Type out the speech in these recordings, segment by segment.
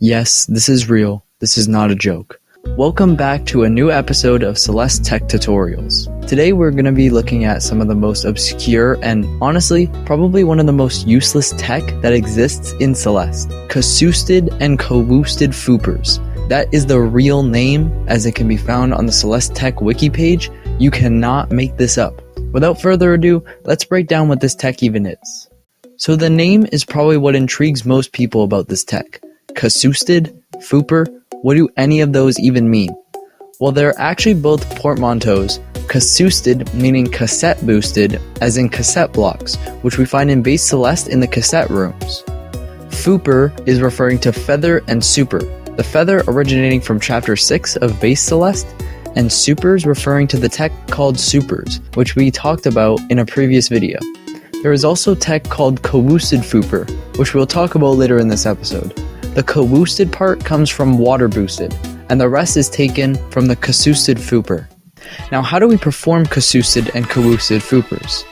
Yes, this is real. This is not a joke. Welcome back to a new episode of Celeste Tech Tutorials. Today we're going to be looking at some of the most obscure and honestly, probably one of the most useless tech that exists in Celeste. Cassoosted and Cawoosted Fupers. That is the real name as it can be found on the Celeste Tech wiki page. You cannot make this up. Without further ado, let's break down what this tech even is. So the name is probably what intrigues most people about this tech. Cassoosted, Fuper, what do any of those even mean? Well, they're actually both portmanteaus. Cassoosted meaning cassette boosted, as in cassette blocks, which we find in base Celeste in the cassette rooms. Fuper is referring to feather and super, the feather originating from chapter 6 of base Celeste, and supers referring to the tech called supers, which we talked about in a previous video. There is also tech called Cawoosted Fuper, which we'll talk about later in this episode. The cawoosted part comes from water boosted, and the rest is taken from the Cassoosted Fuper. Now, how do we perform Cassoosted and Cawoosted Fupers?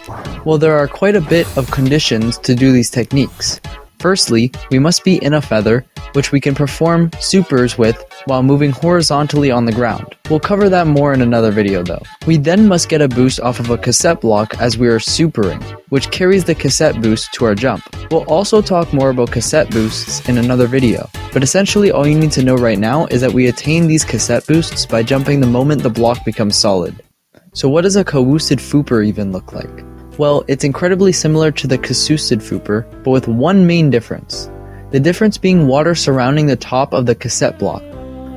Well, there are quite a bit of conditions to do these techniques. Firstly, we must be in a feather, which we can perform supers with while moving horizontally on the ground. We'll cover that more in another video though. We then must get a boost off of a cassette block as we are supering, which carries the cassette boost to our jump. We'll also talk more about cassette boosts in another video, but essentially all you need to know right now is that we attain these cassette boosts by jumping the moment the block becomes solid. So what does a Cawoosted Fuper even look like? Well, it's incredibly similar to the Cassoosted Fuper, but with one main difference. The difference being water surrounding the top of the cassette block.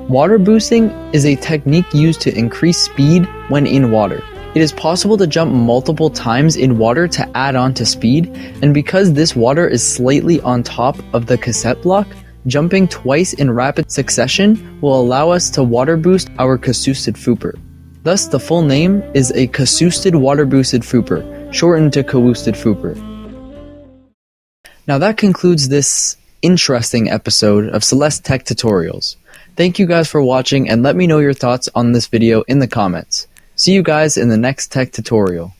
Water boosting is a technique used to increase speed when in water. It is possible to jump multiple times in water to add on to speed, and because this water is slightly on top of the cassette block, jumping twice in rapid succession will allow us to water boost our Cassoosted Fuper. Thus, the full name is a Cassoosted Water Boosted Fuper, shortened to Cawoosted Fuper. Now that concludes this interesting episode of Celeste Tech Tutorials. Thank you guys for watching, and let me know your thoughts on this video in the comments. See you guys in the next tech tutorial.